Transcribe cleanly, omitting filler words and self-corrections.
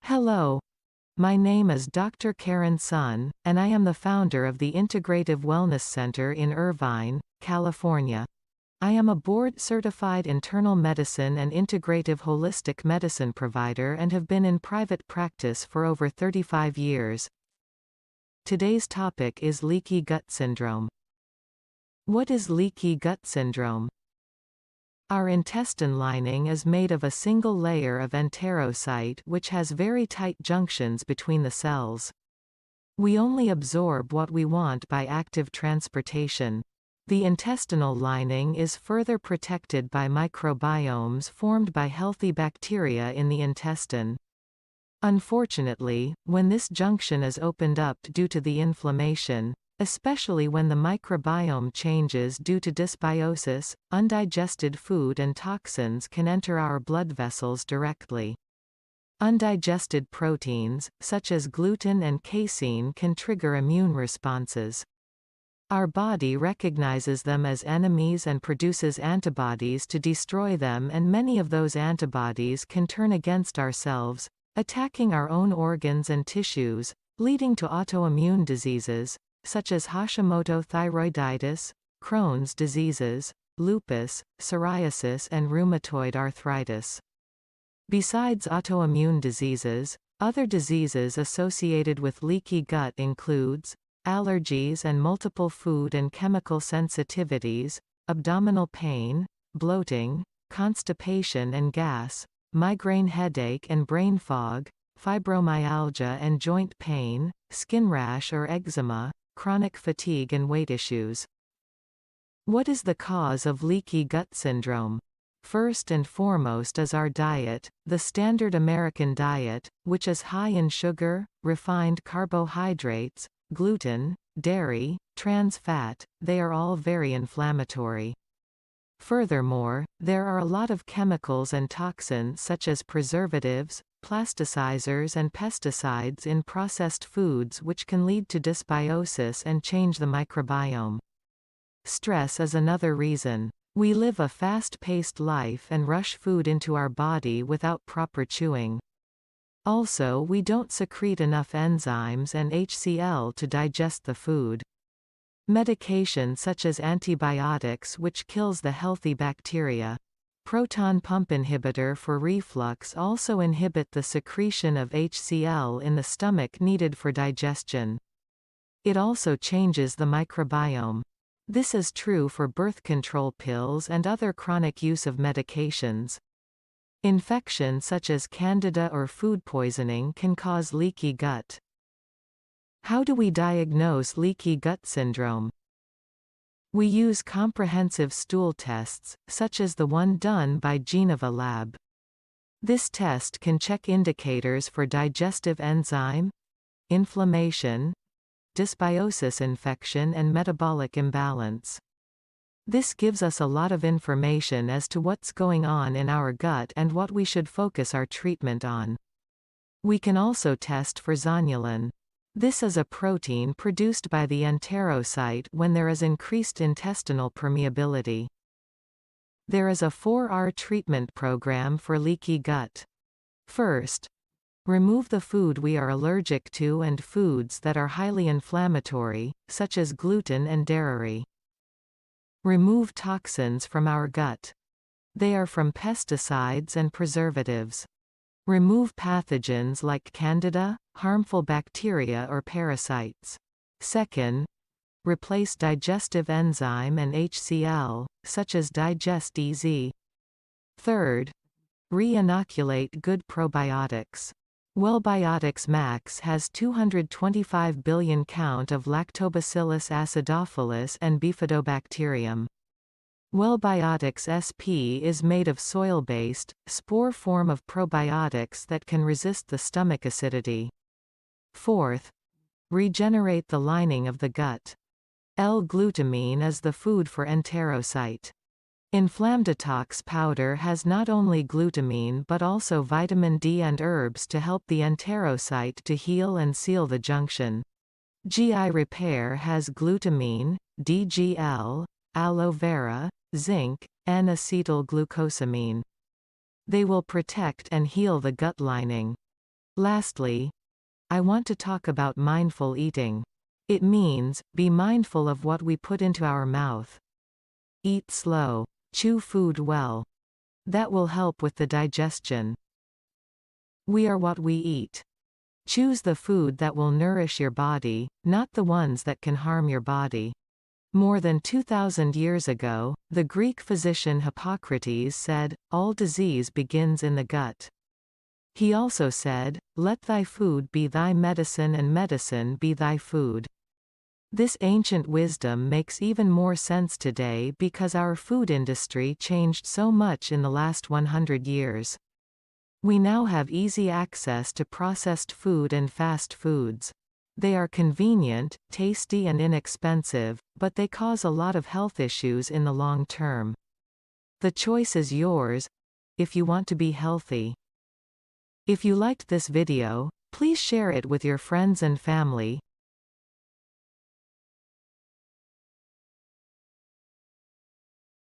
Hello, my name is Dr. Karen Sun, and I am the founder of the Integrative Wellness Center in Irvine, California. I am a board-certified internal medicine and integrative holistic medicine provider and have been in private practice for over 35 years. Today's topic is leaky gut syndrome. What is leaky gut syndrome? Our intestine lining is made of a single layer of enterocyte which has very tight junctions between the cells. We only absorb what we want by active transportation. The intestinal lining is further protected by microbiomes formed by healthy bacteria in the intestine. Unfortunately, when this junction is opened up due to the inflammation, especially when the microbiome changes due to dysbiosis, undigested food and toxins can enter our blood vessels directly. Undigested proteins, such as gluten and casein, can trigger immune responses. Our body recognizes them as enemies and produces antibodies to destroy them, and many of those antibodies can turn against ourselves, attacking our own organs and tissues, leading to autoimmune diseases, such as Hashimoto thyroiditis, Crohn's diseases, lupus, psoriasis and rheumatoid arthritis. Besides autoimmune diseases, other diseases associated with leaky gut includes allergies and multiple food and chemical sensitivities, abdominal pain, bloating, constipation and gas, migraine headache and brain fog, fibromyalgia and joint pain, skin rash or eczema, chronic fatigue and weight issues. What is the cause of leaky gut syndrome? First and foremost is our diet, the standard American diet, which is high in sugar, refined carbohydrates, gluten, dairy, trans fat. They are all very inflammatory. Furthermore, there are a lot of chemicals and toxins such as preservatives, plasticizers and pesticides in processed foods which can lead to dysbiosis and change the microbiome. Stress is another reason. We live a fast-paced life and rush food into our body without proper chewing. Also, we don't secrete enough enzymes and HCl to digest the food. Medication such as antibiotics which kills the healthy bacteria. Proton pump inhibitor for reflux also inhibit the secretion of HCl in the stomach needed for digestion. It also changes the microbiome. This is true for birth control pills and other chronic use of medications. Infection such as candida or food poisoning can cause leaky gut. How do we diagnose leaky gut syndrome? We use comprehensive stool tests, such as the one done by Geneva Lab. This test can check indicators for digestive enzyme, inflammation, dysbiosis infection and metabolic imbalance. This gives us a lot of information as to what's going on in our gut and what we should focus our treatment on. We can also test for zonulin. This is a protein produced by the enterocyte when there is increased intestinal permeability. There is a 4R treatment program for leaky gut. First, remove the food we are allergic to and foods that are highly inflammatory, such as gluten and dairy. Remove toxins from our gut. They are from pesticides and preservatives. Remove pathogens like candida, harmful bacteria or parasites. Second, replace digestive enzyme and HCl, such as Digest EZ. Third, re-inoculate good probiotics. Wellbiotics Max has 225 billion count of Lactobacillus acidophilus and Bifidobacterium. Wellbiotics SP is made of soil-based, spore form of probiotics that can resist the stomach acidity. Fourth, regenerate the lining of the gut. L-glutamine is the food for enterocyte. Inflamdetox powder has not only glutamine but also vitamin D and herbs to help the enterocyte to heal and seal the junction. GI Repair has glutamine, DGL, aloe vera, zinc, N-acetylglucosamine. They will protect and heal the gut lining. Lastly, I want to talk about mindful eating. It means, be mindful of what we put into our mouth. Eat slow. Chew food well. That will help with the digestion. We are what we eat. Choose the food that will nourish your body, not the ones that can harm your body. More than 2,000 years ago, the Greek physician Hippocrates said, "All disease begins in the gut." He also said, "Let thy food be thy medicine and medicine be thy food." This ancient wisdom makes even more sense today because our food industry changed so much in the last 100 years. We now have easy access to processed food and fast foods. They are convenient, tasty and inexpensive, but they cause a lot of health issues in the long term. The choice is yours, if you want to be healthy. If you liked this video, please share it with your friends and family,